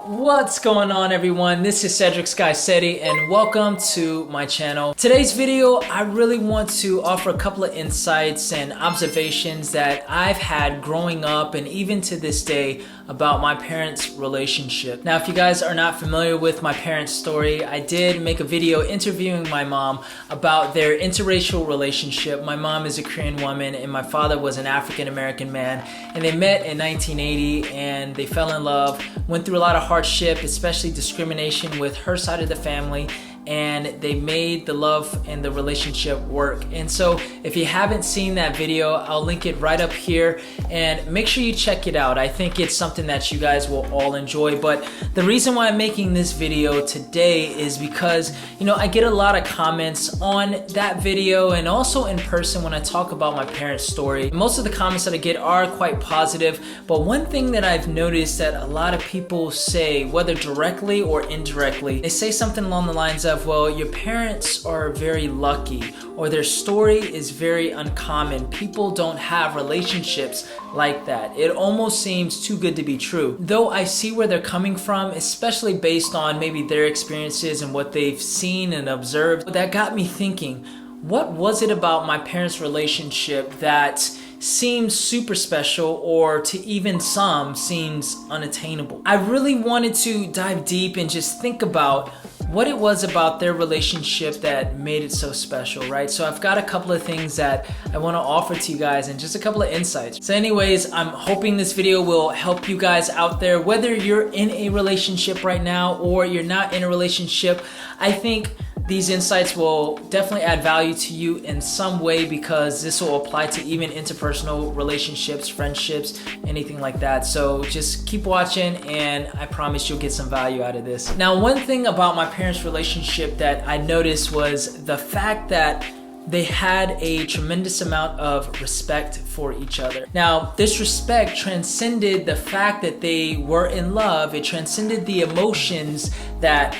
What's going on, everyone? This is skycedi and welcome to my channel. Today's video, I really want to offer a couple of insights and observations that I've had growing up and even to this day about my parents' relationship. Now, if you guys are not familiar with my parents' story, I did make a video interviewing my mom about their interracial relationship. My mom is a Korean woman and my father was an African American man, and they met in 1980 and they fell in love, went through a lot of hardship, especially discrimination with her side of the family, and they made the love and the relationship work. And so if you haven't seen that video, I'll link it right up here and make sure you check it out. I think it's something that you guys will all enjoy. But the reason why I'm making this video today is because, I get a lot of comments on that video and also in person when I talk about my parents' story. Most of the comments that I get are quite positive, but one thing that I've noticed that a lot of people say, whether directly or indirectly, they say something along the lines of, well, your parents are very lucky, or their story is very uncommon. People don't have relationships like that. It almost seems too good to be true. Though I see where they're coming from, especially based on maybe their experiences and what they've seen and observed, that got me thinking, what was it about my parents' relationship that seems super special, or to even some seems unattainable? I really wanted to dive deep and just think about what it was about their relationship that made it so special, right? So I've got a couple of things that I want to offer to you guys and just a couple of insights. So anyways, I'm hoping this video will help you guys out there, whether you're in a relationship right now or you're not in a relationship. I think these insights will definitely add value to you in some way, because this will apply to even interpersonal relationships, friendships, anything like that. So just keep watching and I promise you'll get some value out of this. Now, one thing about my parents' relationship that I noticed was the fact that they had a tremendous amount of respect for each other. Now, this respect transcended the fact that they were in love. It transcended the emotions that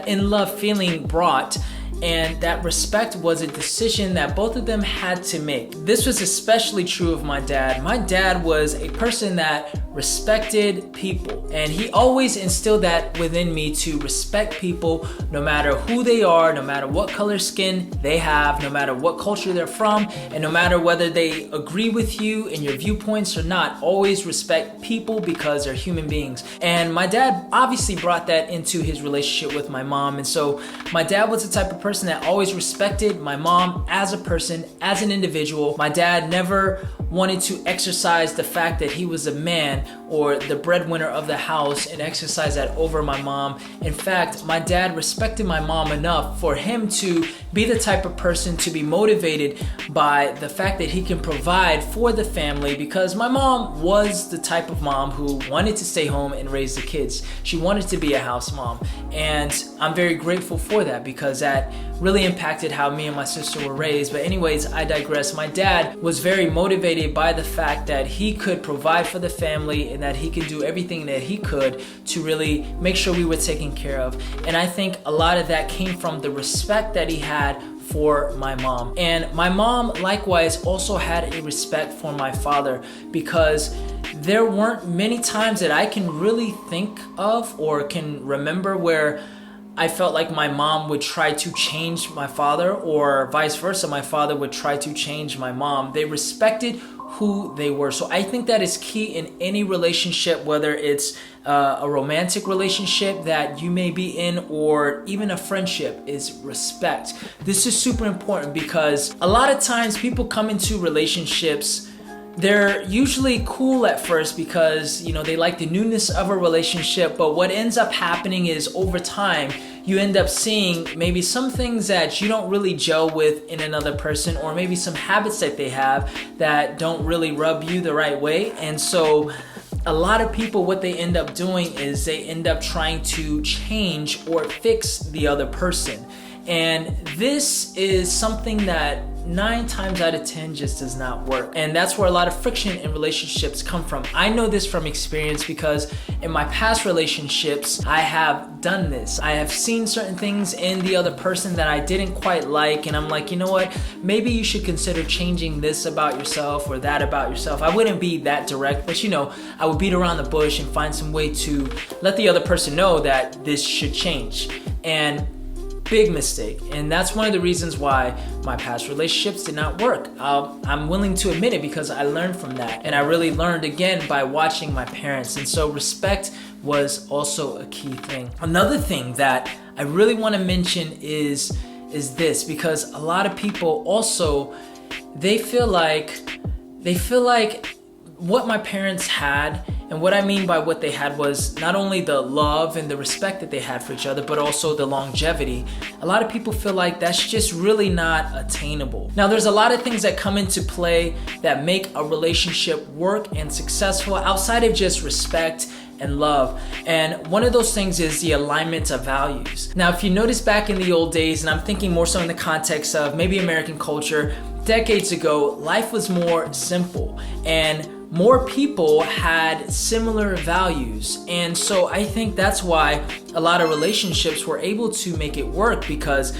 in love feeling brought. And that respect was a decision that both of them had to make. This was especially true of my dad. My dad was a person that respected people, and he always instilled that within me, to respect people no matter who they are, no matter what color skin they have, no matter what culture they're from, and no matter whether they agree with you and your viewpoints or not. Always respect people because they're human beings. And my dad obviously brought that into his relationship with my mom. And so my dad was the type of person that always respected my mom as a person, as an individual. My dad never wanted to exercise the fact that he was a man or the breadwinner of the house and exercise that over my mom. In fact, my dad respected my mom enough for him to be the type of person to be motivated by the fact that he can provide for the family, because my mom was the type of mom who wanted to stay home and raise the kids. She wanted to be a house mom, and I'm very grateful for that, because that really impacted how me and my sister were raised. But anyways, I digress. My dad was very motivated by the fact that he could provide for the family and that he could do everything that he could to really make sure we were taken care of. And I think a lot of that came from the respect that he had for my mom. And my mom likewise also had a respect for my father, because there weren't many times that I can really think of or can remember where I felt like my mom would try to change my father, or vice versa, my father would try to change my mom. They respected who they were. So I think that is key in any relationship, whether it's a romantic relationship that you may be in or even a friendship, is respect. This is super important, because a lot of times people come into relationships, they're usually cool at first because, they like the newness of a relationship. But what ends up happening is over time, you end up seeing maybe some things that you don't really gel with in another person, or maybe some habits that they have that don't really rub you the right way. And so a lot of people, what they end up doing is they end up trying to change or fix the other person. And this is something that 9 times out of 10 just does not work. And that's where a lot of friction in relationships come from. I know this from experience because in my past relationships, I have done this. I have seen certain things in the other person that I didn't quite like, and I'm like, you know what? Maybe you should consider changing this about yourself or that about yourself. I wouldn't be that direct, but I would beat around the bush and find some way to let the other person know that this should change. And big mistake. And that's one of the reasons why my past relationships did not work. I'm willing to admit it because I learned from that. And I really learned again by watching my parents. And so respect was also a key thing. Another thing that I really want to mention is this, because a lot of people also, they feel like what my parents had, and what I mean by what they had was not only the love and the respect that they had for each other, but also the longevity. A lot of people feel like that's just really not attainable. Now, there's a lot of things that come into play that make a relationship work and successful outside of just respect and love. And one of those things is the alignment of values. Now, if you notice back in the old days, and I'm thinking more so in the context of maybe American culture, decades ago, life was more simple and more people had similar values. And so I think that's why a lot of relationships were able to make it work, because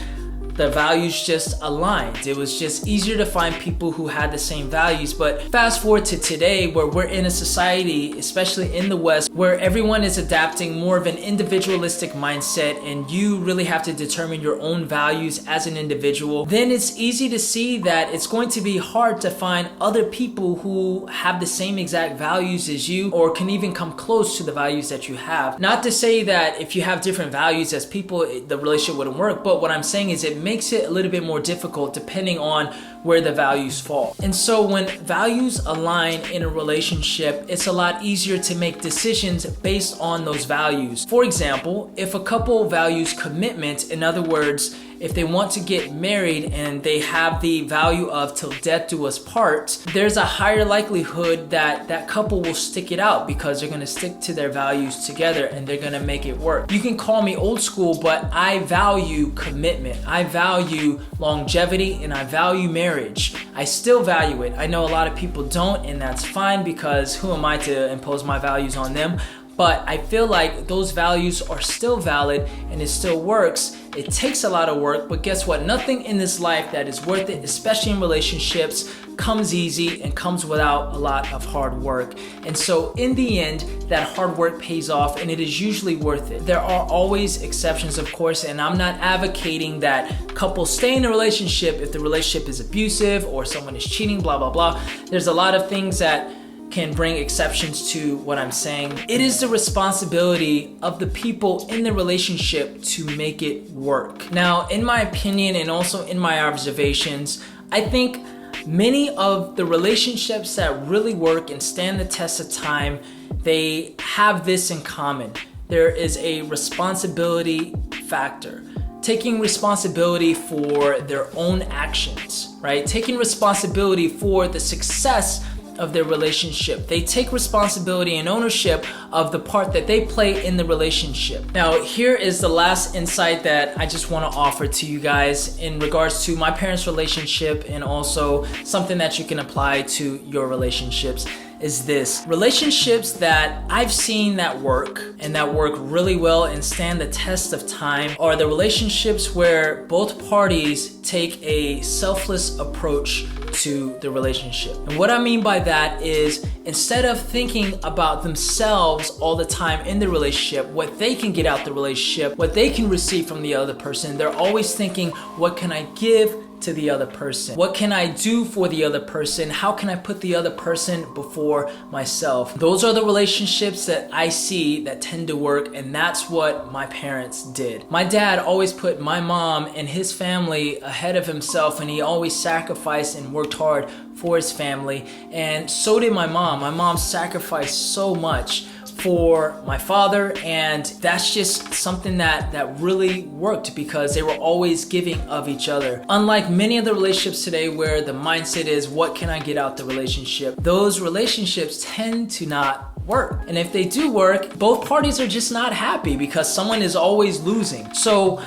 the values just aligned. It was just easier to find people who had the same values. But fast forward to today, where we're in a society, especially in the West, where everyone is adapting more of an individualistic mindset, and you really have to determine your own values as an individual, then it's easy to see that it's going to be hard to find other people who have the same exact values as you, or can even come close to the values that you have. Not to say that if you have different values as people, the relationship wouldn't work, but what I'm saying is it makes it a little bit more difficult depending on where the values fall. And so when values align in a relationship, it's a lot easier to make decisions based on those values. For example, if a couple values commitment, in other words, if they want to get married and they have the value of till death do us part, there's a higher likelihood that that couple will stick it out, because they're gonna stick to their values together and they're gonna make it work. You can call me old school, but I value commitment. I value longevity, and I value marriage. I still value it. I know a lot of people don't, and that's fine, because who am I to impose my values on them? But I feel like those values are still valid and it still works. It takes a lot of work, but guess what? Nothing in this life that is worth it, especially in relationships, comes easy and comes without a lot of hard work. And so in the end, that hard work pays off, and it is usually worth it. There are always exceptions, of course, and I'm not advocating that couples stay in a relationship if the relationship is abusive or someone is cheating, blah, blah, blah. There's a lot of things that can bring exceptions to what I'm saying. It is the responsibility of the people in the relationship to make it work. Now, in my opinion, and also in my observations, I think many of the relationships that really work and stand the test of time, they have this in common. There is a responsibility factor. Taking responsibility for their own actions, right? Taking responsibility for the success of their relationship. They take responsibility and ownership of the part that they play in the relationship. Now, here is the last insight that I just want to offer to you guys in regards to my parents' relationship, and also something that you can apply to your relationships, is this. Relationships that I've seen that work, and that work really well and stand the test of time, are the relationships where both parties take a selfless approach to the relationship. And what I mean by that is, instead of thinking about themselves all the time in the relationship, what they can get out the relationship, what they can receive from the other person, they're always thinking, what can I give to the other person? What can I do for the other person? How can I put the other person before myself? Those are the relationships that I see that tend to work, and that's what my parents did. My dad always put my mom and his family ahead of himself, and he always sacrificed and worked hard for his family, and so did my mom. My mom sacrificed so much for my father, and that's just something that really worked, because they were always giving of each other. Unlike many of the relationships today where the mindset is, what can I get out the relationship? Those relationships tend to not work. And if they do work, both parties are just not happy because someone is always losing. So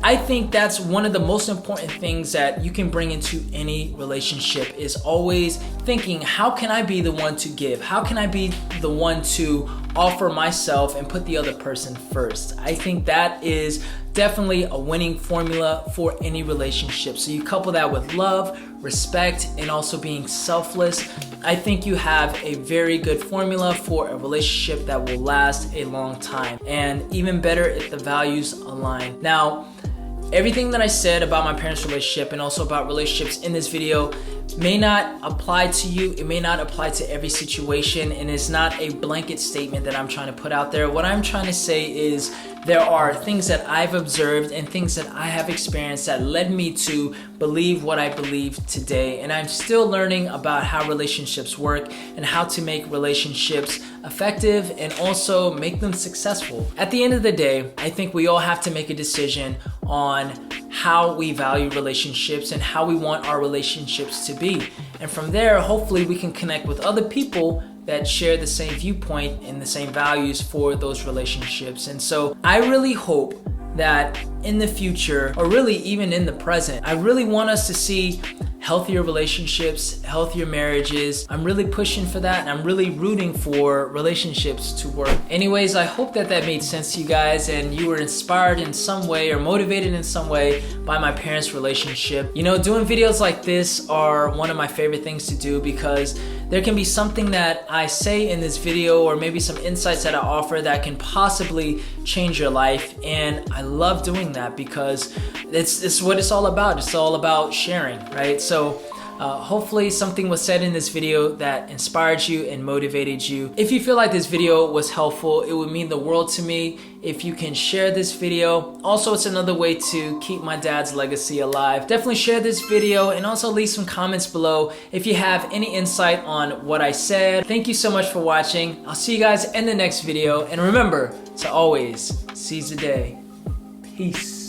I think that's one of the most important things that you can bring into any relationship, is always thinking, how can I be the one to give? How can I be the one to offer myself and put the other person first? I think that is definitely a winning formula for any relationship. So you couple that with love, respect, and also being selfless. I think you have a very good formula for a relationship that will last a long time. And even better if the values align. Now, everything that I said about my parents' relationship and also about relationships in this video may not apply to you. It may not apply to every situation, and it's not a blanket statement that I'm trying to put out there. What I'm trying to say is there are things that I've observed and things that I have experienced that led me to believe what I believe today. And I'm still learning about how relationships work and how to make relationships effective and also make them successful. At the end of the day, I think we all have to make a decision on how we value relationships and how we want our relationships to be. And from there, hopefully we can connect with other people that share the same viewpoint and the same values for those relationships. And so I really hope that in the future, or really even in the present, I really want us to see healthier relationships, healthier marriages. I'm really pushing for that, and I'm really rooting for relationships to work. Anyways, I hope that made sense to you guys and you were inspired in some way or motivated in some way by my parents' relationship. You know, doing videos like this are one of my favorite things to do, because there can be something that I say in this video or maybe some insights that I offer that can possibly change your life. And I love doing that because it's what it's all about. It's all about sharing, right? So hopefully something was said in this video that inspired you and motivated you. If you feel like this video was helpful, it would mean the world to me if you can share this video. Also, it's another way to keep my dad's legacy alive. Definitely share this video and also leave some comments below if you have any insight on what I said. Thank you so much for watching. I'll see you guys in the next video. And remember to always seize the day. Peace.